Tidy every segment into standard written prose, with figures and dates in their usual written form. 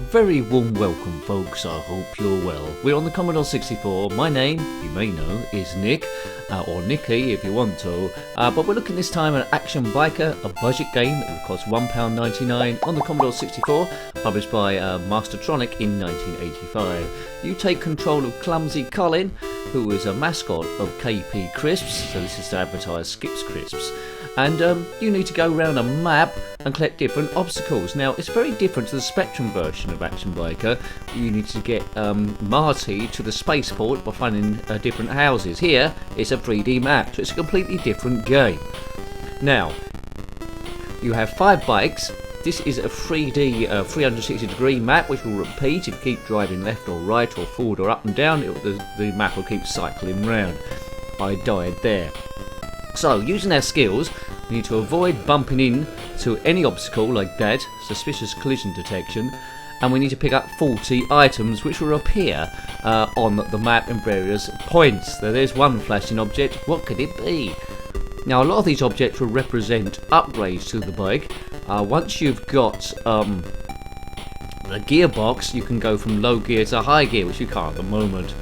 very warm welcome, folks. I hope you're well. We're on the Commodore 64. My name, you may know, is Nick, or Nicky if you want to. But we're looking this time at Action Biker, a budget game that would cost £1.99 on the Commodore 64, published by Mastertronic in 1985. You take control of Clumsy Colin, who is a mascot of KP Crisps, so this is to advertise Skips Crisps. And you need to go around a map and collect different obstacles. Now, it's very different to the Spectrum version of Action Biker. You need to get Marty to the spaceport by finding different houses. Here, it's a 3D map, so it's a completely different game. Now, you have 5 bikes. This is a 3D 360-degree map, which will repeat if you keep driving left or right or forward or up and down. The map will keep cycling round. I died there. So, using our skills, we need to avoid bumping into any obstacle like that, suspicious collision detection, and we need to pick up 40 items which will appear on the map in various points. So there's one flashing object. What could it be? Now, a lot of these objects will represent upgrades to the bike. Once you've got the gearbox, you can go from low gear to high gear, which you can't at the moment.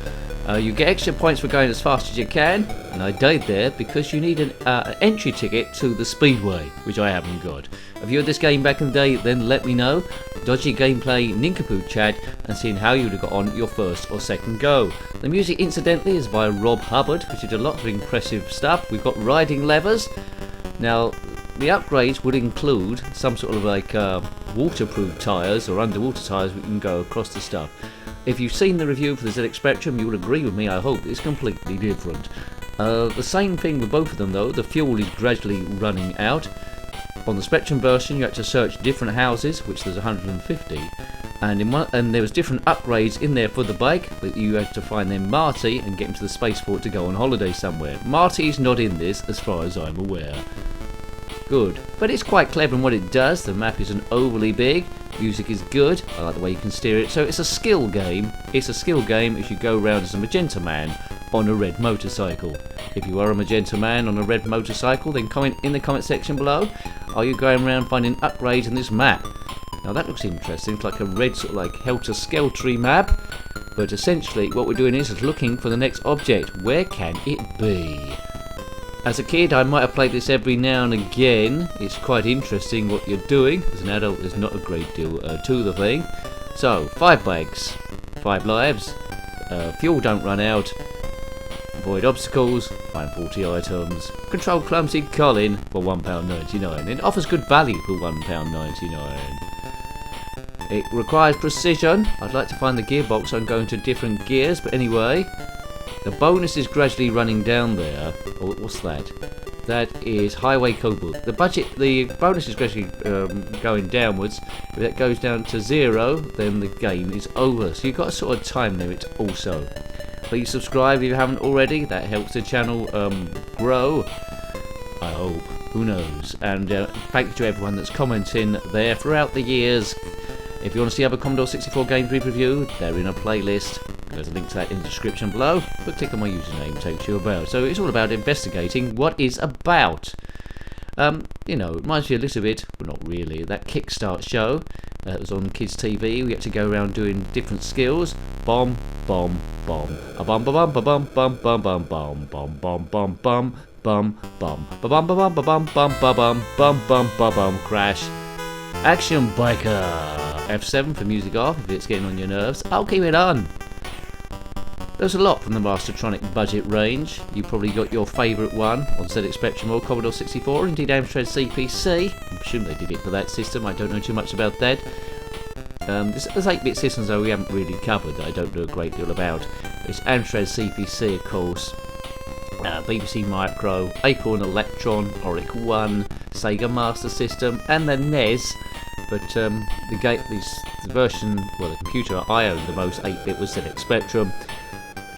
You get extra points for going as fast as you can, and I died there because you need an entry ticket to the Speedway, which I haven't got. If you had this game back in the day, then let me know. Dodgy gameplay, nincompoop chat, and seeing how you would have got on your first or second go. The music, incidentally, is by Rob Hubbard, which did a lot of impressive stuff. We've got riding levers. Now, the upgrades would include some sort of like waterproof tyres or underwater tyres we can go across the stuff. If you've seen the review for the ZX Spectrum, you will agree with me, I hope, it's completely different. The same thing with both of them though, the fuel is gradually running out. On the Spectrum version you had to search different houses, which there's 150, and there was different upgrades in there for the bike, but you had to find then Marty and get him to the spaceport to go on holiday somewhere. Marty's not in this as far as I'm aware. Good, but it's quite clever in what it does. The map isn't overly big, music is good, I like the way you can steer it, so it's a skill game. It's a skill game if you go around as a magenta man on a red motorcycle. If you are a magenta man on a red motorcycle, then comment in the comment section below, are you going around finding upgrades in this map? Now that looks interesting, it's like a red sort of like helter-skelter map, but essentially what we're doing is looking for the next object. Where can it be? As a kid, I might have played this every now and again. It's quite interesting what you're doing. As an adult, there's not a great deal to the thing. So, 5 bikes, 5 lives, fuel don't run out, avoid obstacles, find 40 items, control Clumsy Colin for £1.99. It offers good value for £1.99. It requires precision. I'd like to find the gearbox so I'm going to different gears, but anyway. The bonus is gradually running down there. Oh, what's that? That is Highway Cobalt. The bonus is gradually going downwards. If that goes down to 0, then the game is over. So you've got a sort of time limit also. Please subscribe if you haven't already. That helps the channel grow. I hope. Who knows? And thank you to everyone that's commenting there throughout the years. If you want to see other Commodore 64 games review, they're in a playlist. There's a link to that in the description below, but click on my username, takes you about. So it's all about investigating what is about. You know, it reminds you a little bit, but not really, that Kickstart show that was on Kids TV. We had to go around doing different skills. Bomb, bomb, bomb. A bomb, ba bum, ba bum, bum, bum, bum, bum, bum, bum, bum, bum, bum, bum, ba bum, ba bum, ba bum, bum, ba bum, bum, bum, ba bum, crash. Action Biker. F7 for music off if it's getting on your nerves. I'll keep it on. There's a lot from the Mastertronic budget range. You probably got your favourite one on ZX Spectrum or Commodore 64, indeed Amstrad CPC. I presume they did it for that system, I don't know too much about that. There's 8-bit systems though we haven't really covered that I don't know a great deal about. It's Amstrad CPC of course, BBC Micro, Acorn Electron, Oric 1, Sega Master System and the NES. But the version, well the computer I owned the most 8-bit was ZX Spectrum.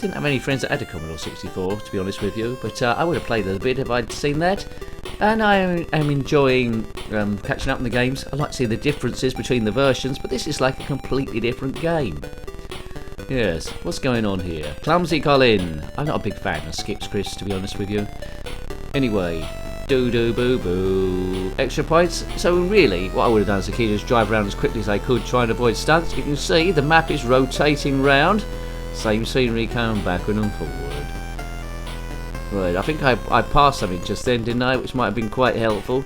Didn't have any friends that had a Commodore 64 to be honest with you, but I would have played it a bit if I'd seen that. And I am enjoying catching up on the games. I like to see the differences between the versions, but this is like a completely different game. Yes, what's going on here? Clumsy Colin. I'm not a big fan of Skips Crisps to be honest with you. Anyway, Doo doo boo boo. Extra points. So really, what I would have done as a kid is drive around as quickly as I could, try and avoid stunts. You can see the map is rotating round. Same scenery coming backward and forward. Right, I think I passed something just then, didn't I? Which might have been quite helpful.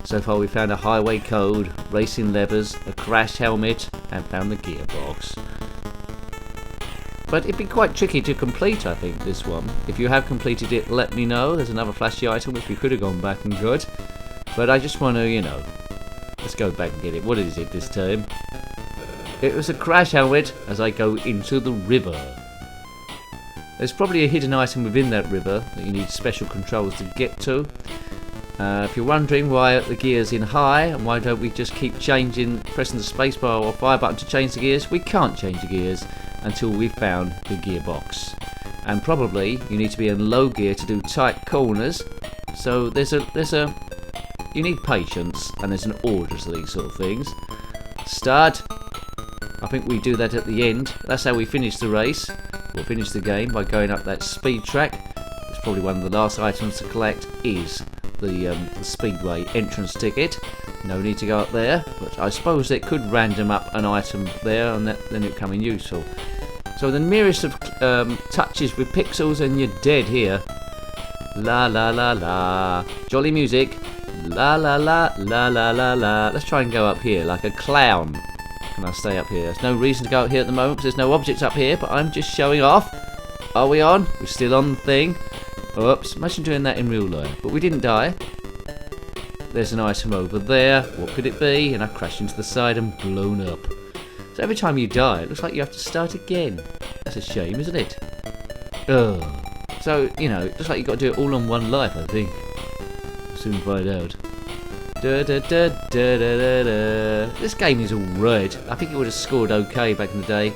So far we found a highway code, racing levers, a crash helmet, and found the gearbox. But it'd be quite tricky to complete, I think, this one. If you have completed it, let me know. There's another flashy item which we could have gone back and got. But I just want to, you know, let's go back and get it. What is it this time? It was a crash helmet as I go into the river. There's probably a hidden item within that river that you need special controls to get to. If you're wondering why the gear's in high and why don't we just keep pressing the spacebar or fire button to change the gears, we can't change the gears until we've found the gearbox. And probably you need to be in low gear to do tight corners. So you need patience, and there's an order to these sort of things. Start. I think we do that at the end. That's how we finish the race. We'll finish the game by going up that speed track. It's probably one of the last items to collect is the Speedway entrance ticket. No need to go up there, but I suppose it could random up an item there and then it come in useful. So the nearest of touches with pixels and you're dead here. La la la la. Jolly music. La la la la la la la. Let's try and go up here like a clown. Can I stay up here? There's no reason to go up here at the moment because there's no objects up here, but I'm just showing off. Are we on? We're still on the thing. Oops, imagine doing that in real life. But we didn't die. There's an item over there. What could it be? And I crashed into the side and blown up. So every time you die, it looks like you have to start again. That's a shame, isn't it? Ugh. So, you know, it looks like you've got to do it all on one life, I think. We'll soon find out. Da, da, da, da, da, da, da. This game is alright. I think it would have scored okay back in the day.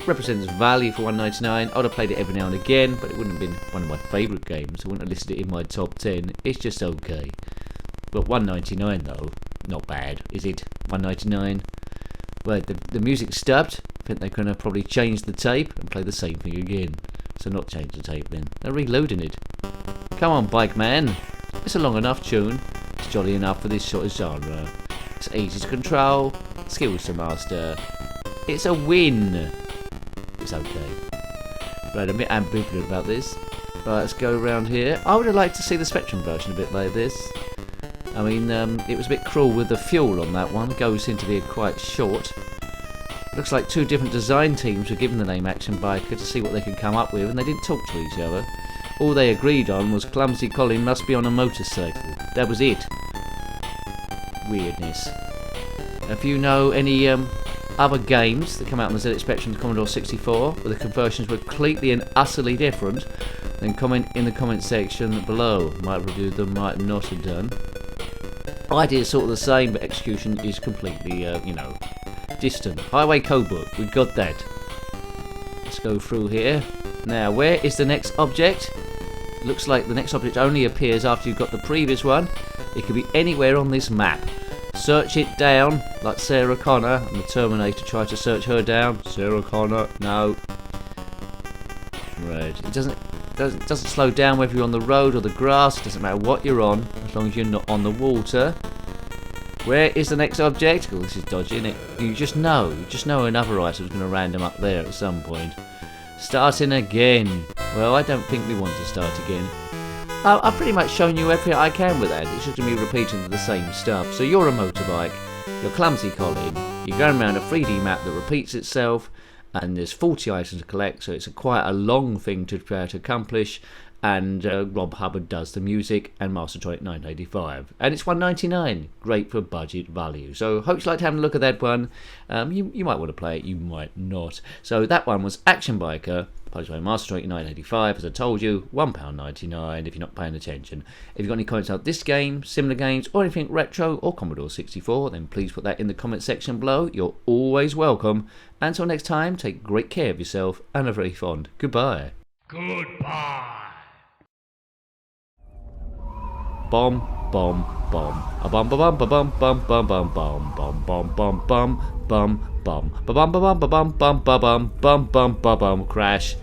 Represents value for $1.99. I would have played it every now and again, but it wouldn't have been one of my favourite games. I wouldn't have listed it in my top 10. It's just okay. But $1.99 though, not bad, is it? $1.99. Well, the music's stubbed. I think they're going to probably change the tape and play the same thing again. So not change the tape then. They're reloading it. Come on, Bike Man. It's a long enough tune. It's jolly enough for this sort of genre. It's easy to control, skills to master. It's a win. It's okay. Right, I'm a bit ambivalent about this. Right, let's go around here. I would have liked to see the Spectrum version a bit like this. I mean, it was a bit cruel with the fuel on that one. Goes into be quite short. Looks like two different design teams were given the name Action Biker to see what they could come up with, and they didn't talk to each other. All they agreed on was Clumsy Colin must be on a motorcycle. That was it. Weirdness. If you know any other games that come out on the ZX Spectrum and Commodore 64 where the conversions were completely and utterly different, then comment in the comment section below. Might have reviewed them, might not have done. Idea is sort of the same, but execution is completely, you know, distant. Highway Codebook, we got that. Let's go through here. Now, where is the next object? Looks like the next object only appears after you've got the previous one. It could be anywhere on this map. Search it down, like Sarah Connor, and the Terminator tried to search her down. Sarah Connor, no. Right, it doesn't slow down whether you're on the road or the grass. It doesn't matter what you're on, as long as you're not on the water. Where is the next object? Oh, this is dodgy, isn't it? You just know another item's going to random up there at some point. Starting again. Well, I don't think we want to start again. I've pretty much shown you everything I can with that. It's just going to be repeating the same stuff. So you're a motorbike, you're Clumsy Colin, you're going around a 3D map that repeats itself, and there's 40 items to collect, so it's quite a long thing to try to accomplish. And Rob Hubbard does the music, and Mastertronic 985, and it's $1.99. Great for budget value. So hope you liked having a look at that one. You might want to play it, you might not. So that one was Action Biker, published by Mastertronic 985. As I told you, £1.99 if you're not paying attention. If you've got any comments about this game, similar games, or anything retro or Commodore 64, then please put that in the comment section below. You're always welcome. Until next time, take great care of yourself and a very fond goodbye. Goodbye. Bomb, bomb, bomb. A bum, ba bum, ba bum, bum, bum, bum, bum, bum, bum, bum, bum, bum, bum, ba bum, ba bum, ba bum, bum, ba bum, bum, bum, ba bum. Crash.